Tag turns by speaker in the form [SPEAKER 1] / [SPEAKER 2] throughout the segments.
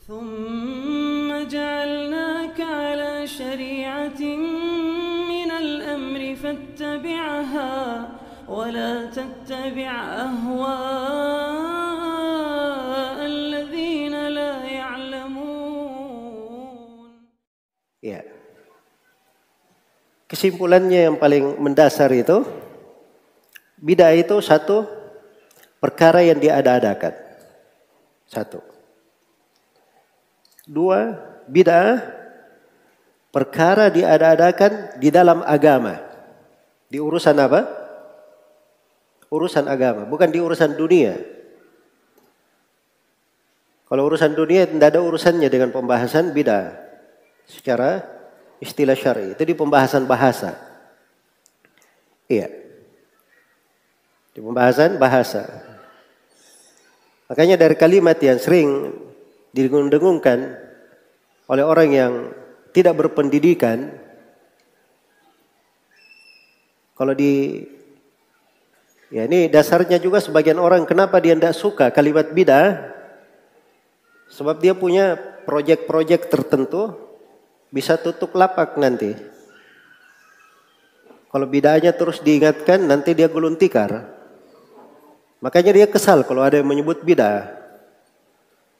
[SPEAKER 1] ثم جعلناك على شريعة من الأمر فاتبعها ولا تتبع أهواء الذين لا يعلمون.
[SPEAKER 2] Ya. Kesimpulannya yang paling mendasar itu, bid'ah itu satu perkara yang diada-adakan. Satu. Dua, bid'ah perkara diada-adakan di dalam agama. Di urusan apa? Urusan agama, bukan di urusan dunia. Kalau urusan dunia tidak ada urusannya dengan pembahasan bid'ah secara istilah syar'i. Itu di pembahasan bahasa. Iya. Di pembahasan bahasa. Makanya dari kalimat yang sering didengung-dengungkan oleh orang yang tidak berpendidikan, kalau ya ini dasarnya juga sebagian orang kenapa dia tidak suka kalimat bid'ah, sebab dia punya proyek-proyek tertentu bisa tutup lapak nanti. Kalau bid'ahnya terus diingatkan nanti dia gulung tikar. Makanya dia kesal kalau ada yang menyebut bid'ah.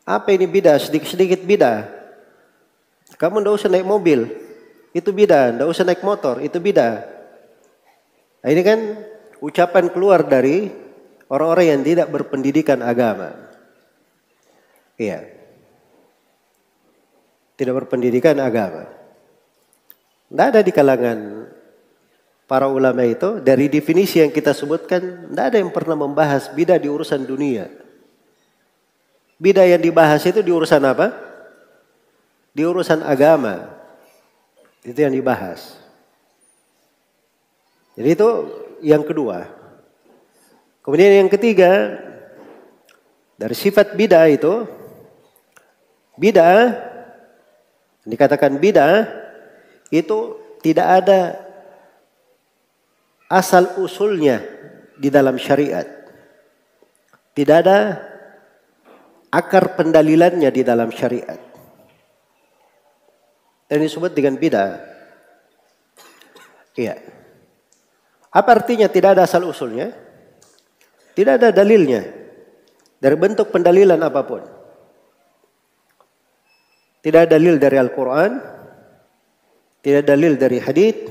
[SPEAKER 2] Apa ini bid'ah? Sedikit-sedikit bid'ah. Kamu tidak usah naik mobil, itu bid'ah. Tidak usah naik motor, itu bid'ah. Nah, ini kan ucapan keluar dari orang-orang yang tidak berpendidikan agama. Iya. Tidak berpendidikan agama. Tidak ada di kalangan para ulama itu, dari definisi yang kita sebutkan, tidak ada yang pernah membahas bid'ah di urusan dunia. Bid'ah yang dibahas itu di urusan apa? Di urusan agama. Itu yang dibahas. Jadi itu yang kedua. Kemudian yang ketiga, dari sifat bid'ah itu, bid'ah, dikatakan bid'ah, itu tidak ada asal usulnya di dalam syariat. Tidak ada akar pendalilannya di dalam syariat. Dan disebut dengan bid'ah. Iya. Apa artinya tidak ada asal usulnya? Tidak ada dalilnya. Dari bentuk pendalilan apapun. Tidak ada dalil dari Al-Quran. Tidak ada dalil dari hadits.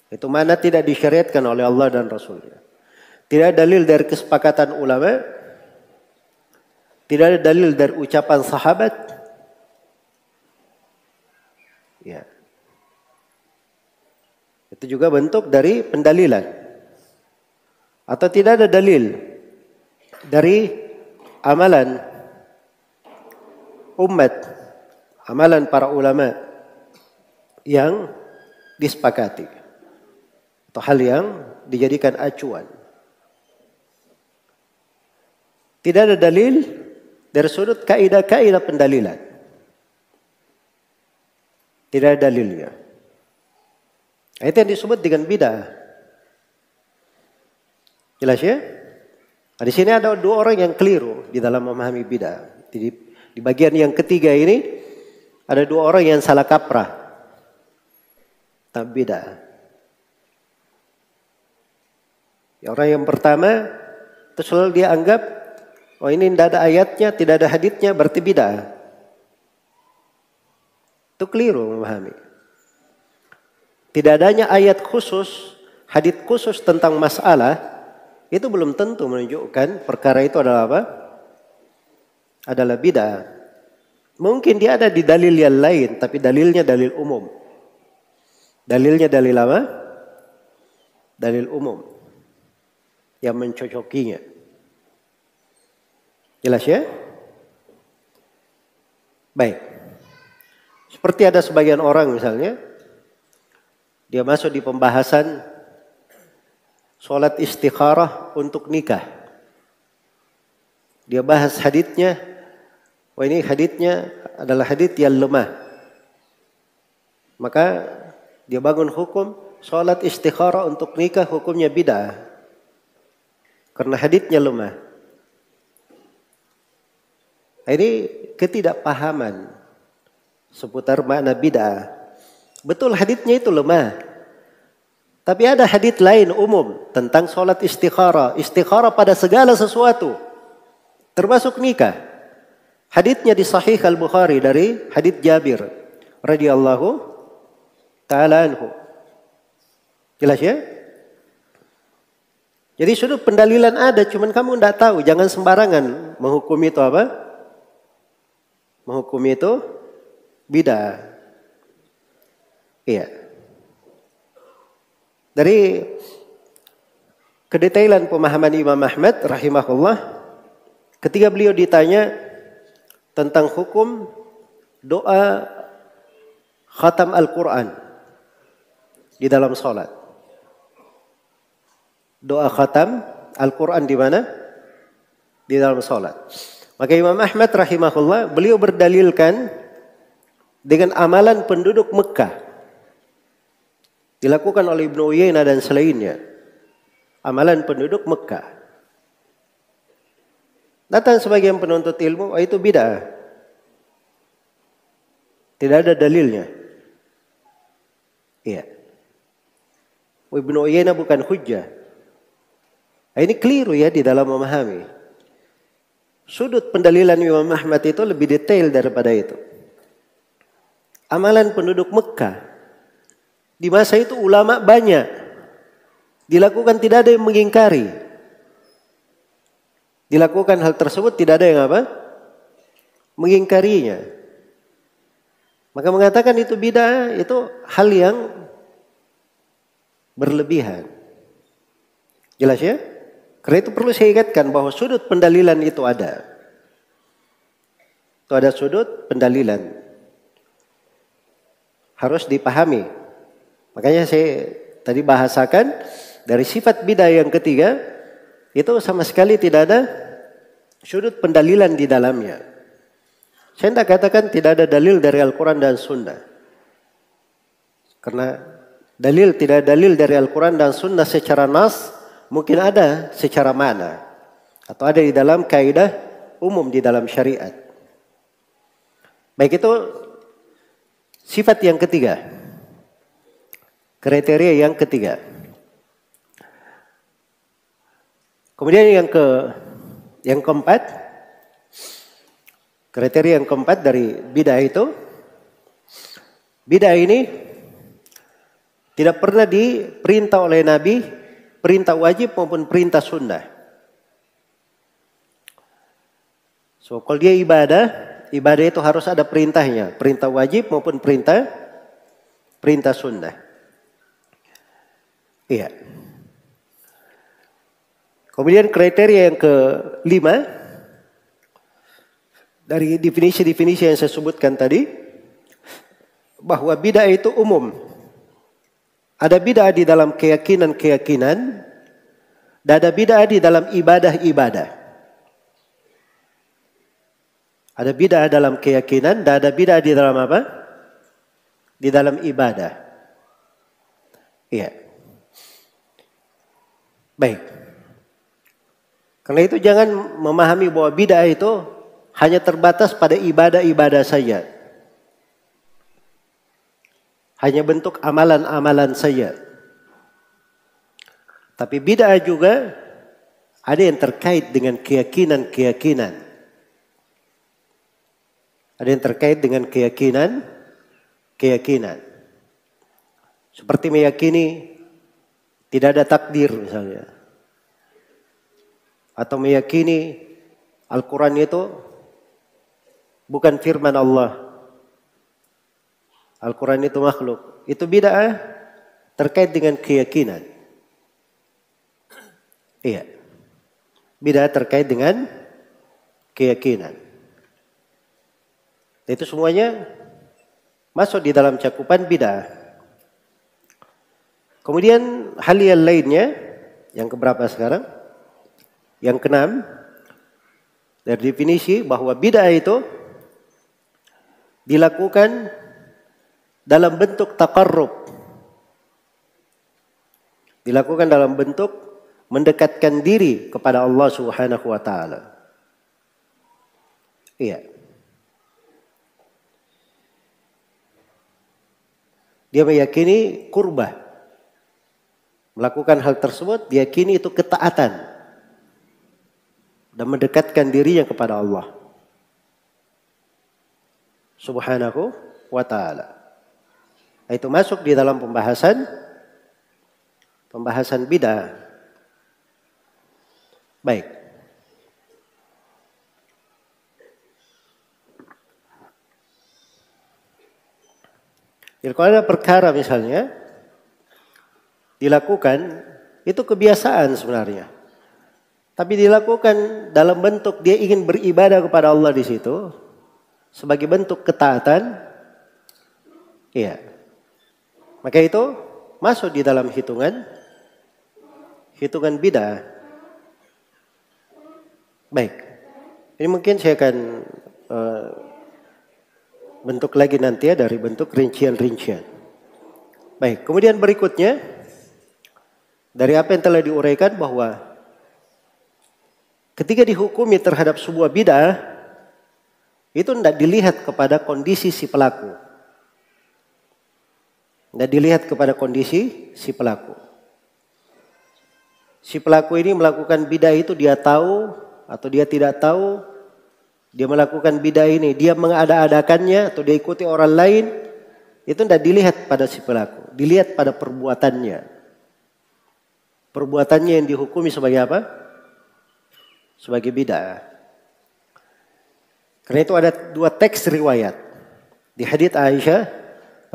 [SPEAKER 2] Itu mana tidak disyariatkan oleh Allah dan Rasulnya. Tidak ada dalil dari kesepakatan ulama. Tidak ada dalil dari ucapan sahabat. Ya. Itu juga bentuk dari pendalilan. Atau tidak ada dalil dari amalan umat, amalan para ulama yang disepakati. Atau hal yang dijadikan acuan. Tidak ada dalil dari sudut kaidah-kaidah pendalilan. Tidak ada dalilnya. Itu yang disebut dengan bid'ah. Jelas ya? Nah, di sini ada dua orang yang keliru di dalam memahami bid'ah. Di bagian yang ketiga ini ada dua orang yang salah kaprah tentang bid'ah. Orang yang pertama itu selalu dia anggap, oh ini tidak ada ayatnya, tidak ada haditsnya, berarti bid'ah. Itu keliru memahami. Tidak adanya ayat khusus, hadits khusus tentang masalah, itu belum tentu menunjukkan perkara itu adalah apa? Adalah bid'ah. Mungkin dia ada di dalil yang lain, tapi dalilnya dalil umum. Dalilnya dalil apa? Dalil umum. Yang mencocokinya. Jelas ya? Baik. Seperti ada sebagian orang misalnya, dia masuk di pembahasan sholat istikharah untuk nikah. Dia bahas haditsnya, wah ini haditsnya adalah hadits yang lemah. Maka dia bangun hukum sholat istikharah untuk nikah hukumnya bid'ah. Karena haditsnya lemah. Ini ketidakpahaman seputar makna bid'ah. Betul haditsnya itu lemah. Tapi ada hadits lain umum tentang sholat istikharah. Istikharah pada segala sesuatu. Termasuk nikah. Haditsnya di Sahih Al-Bukhari dari hadits Jabir radhiyallahu ta'ala anhu. Jelas ya? Jadi sudut pendalilan ada, cuman kamu tidak tahu. Jangan sembarangan menghukum itu apa? Menghukum itu bid'ah. Iya. Dari kedetailan pemahaman Imam Ahmad rahimahullah, ketika beliau ditanya tentang hukum doa khatam Al-Quran di dalam sholat. Doa khatam Al-Quran di mana? Di dalam sholat. Maka Imam Ahmad rahimahullah, beliau berdalilkan dengan amalan penduduk Mekah. Dilakukan oleh Ibnu Uyainah dan selainnya. Amalan penduduk Mekah. Datang sebagian penuntut ilmu, oh itu bid'ah. Tidak ada dalilnya. Iya. Ibnu Uyainah bukan hujjah. Ini keliru ya di dalam memahami. Sudut pendalilan Imam Ahmad itu lebih detail daripada itu. Amalan penduduk Mekah. Di masa itu ulama banyak. Dilakukan tidak ada yang mengingkari. Dilakukan hal tersebut tidak ada yang apa? Mengingkarinya. Maka mengatakan itu bid'ah itu hal yang berlebihan. Jelas ya? Karena itu perlu saya ingatkan bahwa sudut pendalilan itu ada. Itu ada sudut pendalilan. Harus dipahami. Makanya saya tadi bahasakan dari sifat bid'ah yang ketiga itu sama sekali tidak ada sudut pendalilan di dalamnya. Saya tidak katakan tidak ada dalil dari Al-Quran dan Sunnah. Karena tidak ada dalil dari Al-Quran dan Sunnah secara nas, mungkin ada secara makna. Atau ada di dalam kaidah umum di dalam syariat. Baik, itu sifat yang ketiga. Kriteria yang ketiga. Kemudian yang keempat, kriteria yang keempat dari bid'ah itu, bid'ah ini tidak pernah diperintah oleh Nabi, perintah wajib maupun perintah sunnah. So, kalau dia ibadah itu harus ada perintahnya, perintah wajib maupun perintah sunnah. Iya. Kemudian kriteria yang kelima dari definisi-definisi yang saya sebutkan tadi, bahwa bid'ah itu umum. Ada bid'ah di dalam keyakinan-keyakinan, dan ada bid'ah di dalam ibadah-ibadah. Ada bid'ah dalam keyakinan, dan ada bid'ah di dalam apa? Di dalam ibadah. Iya. Baik. Karena itu jangan memahami bahwa bid'ah itu hanya terbatas pada ibadah-ibadah saja. Hanya bentuk amalan-amalan saja. Tapi bid'ah juga ada yang terkait dengan keyakinan-keyakinan. Ada yang terkait dengan keyakinan. Seperti meyakini tidak ada takdir misalnya. Atau meyakini Al-Quran itu bukan firman Allah. Al-Quran itu makhluk. Itu bid'ah terkait dengan keyakinan. Iya. Bid'ah terkait dengan keyakinan. Itu semuanya masuk di dalam cakupan bid'ah. Kemudian hal yang lainnya, yang keberapa sekarang? Yang keenam, dari definisi bahwa bid'ah itu dilakukan dalam bentuk taqarrub. Dilakukan dalam bentuk mendekatkan diri kepada Allah Subhanahu wa taala. Iya. Dia meyakini kurbah. Melakukan hal tersebut, diyakini itu ketaatan. Dan mendekatkan dirinya kepada Allah Subhanahu wa ta'ala. Itu masuk di dalam pembahasan bid'ah. Baik. Jadi kalau ada perkara misalnya dilakukan, itu kebiasaan sebenarnya. Tapi dilakukan dalam bentuk dia ingin beribadah kepada Allah di situ sebagai bentuk ketaatan. Iya. Maka itu masuk di dalam hitungan bid'ah. Baik. Ini mungkin saya akan bentuk lagi nanti ya dari bentuk rincian-rincian. Baik, kemudian berikutnya dari apa yang telah diuraikan bahwa ketika dihukumi terhadap sebuah bid'ah itu tidak dilihat kepada kondisi si pelaku. Tidak dilihat kepada kondisi si pelaku. Si pelaku ini melakukan bid'ah itu dia tahu atau dia tidak tahu. Dia melakukan bid'ah ini, dia mengada-adakannya atau dia ikuti orang lain, itu tidak dilihat pada si pelaku, dilihat pada perbuatannya. Perbuatannya yang dihukumi sebagai apa? Sebagai bid'ah. Karena itu ada dua teks riwayat di hadits Aisyah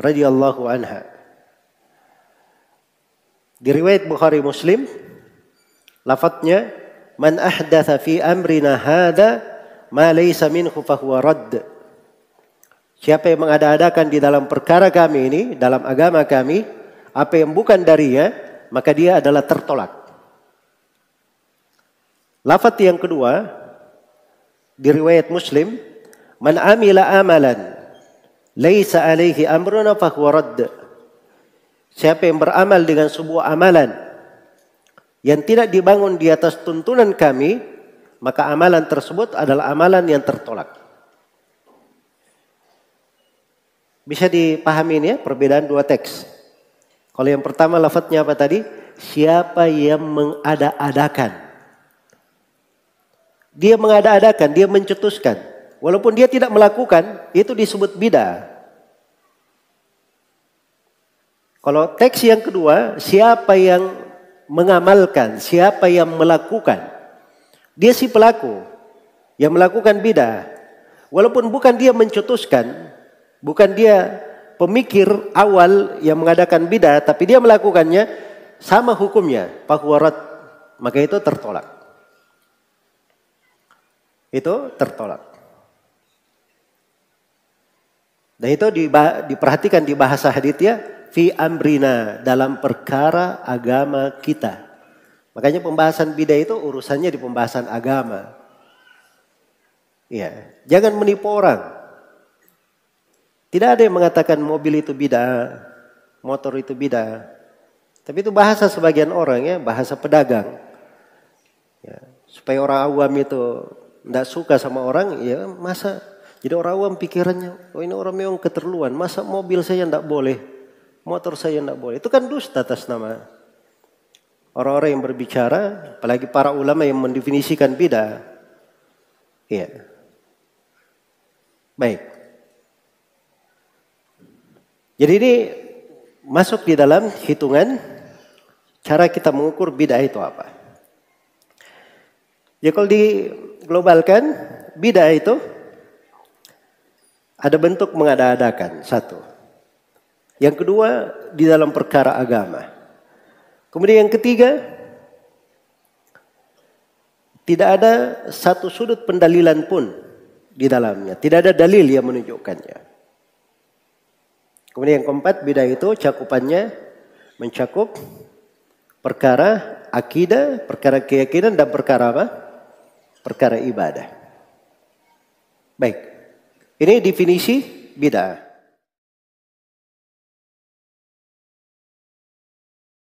[SPEAKER 2] radhiyallahu anha. Di riwayat Bukhari Muslim, lafadznya man ahdatsa fi amrina hadza ma laysa minhu fahuwa radd. Siapa yang mengada-adakan di dalam perkara kami ini, dalam agama kami, apa yang bukan darinya, maka dia adalah tertolak. Lafaz yang kedua di riwayat Muslim, man amila amalan laysa alaihi amruna fahuwa radd. Siapa yang beramal dengan sebuah amalan yang tidak dibangun di atas tuntunan kami, maka amalan tersebut adalah amalan yang tertolak. Bisa dipahami ini ya perbedaan dua teks. Kalau yang pertama lafadznya apa tadi? Siapa yang mengada-adakan. Dia mengada-adakan, dia mencetuskan. Walaupun dia tidak melakukan, itu disebut bid'ah. Kalau teks yang kedua, siapa yang mengamalkan, siapa yang melakukan. Dia si pelaku yang melakukan bid'ah. Walaupun bukan dia mencetuskan, bukan dia pemikir awal yang mengadakan bid'ah, tapi dia melakukannya, sama hukumnya, fahuwa radd, maka itu tertolak. Itu tertolak. Dan itu diperhatikan di bahasa haditsnya, fi amrina, dalam perkara agama kita. Makanya pembahasan bid'ah itu urusannya di pembahasan agama. Iya, jangan menipu orang. Tidak ada yang mengatakan mobil itu bid'ah, motor itu bid'ah. Tapi itu bahasa sebagian orang ya, bahasa pedagang. Ya, supaya orang awam itu tidak suka sama orang, ya masa jadi orang awam pikirannya, oh ini orang memang keterlaluan, masa mobil saya tidak boleh, motor saya tidak boleh. Itu kan dusta atas nama orang-orang yang berbicara, apalagi para ulama yang mendefinisikan bid'ah. Iya. Baik. Jadi ini masuk di dalam hitungan cara kita mengukur bid'ah itu apa. Ya kalau diglobalkan, bid'ah itu ada bentuk mengada-adakan, satu. Yang kedua, di dalam perkara agama. Kemudian yang ketiga, tidak ada satu sudut pendalilan pun di dalamnya. Tidak ada dalil yang menunjukkannya. Kemudian yang keempat, bid'ah itu cakupannya mencakup perkara akidah, perkara keyakinan, dan perkara apa? Perkara ibadah. Baik, ini definisi bid'ah.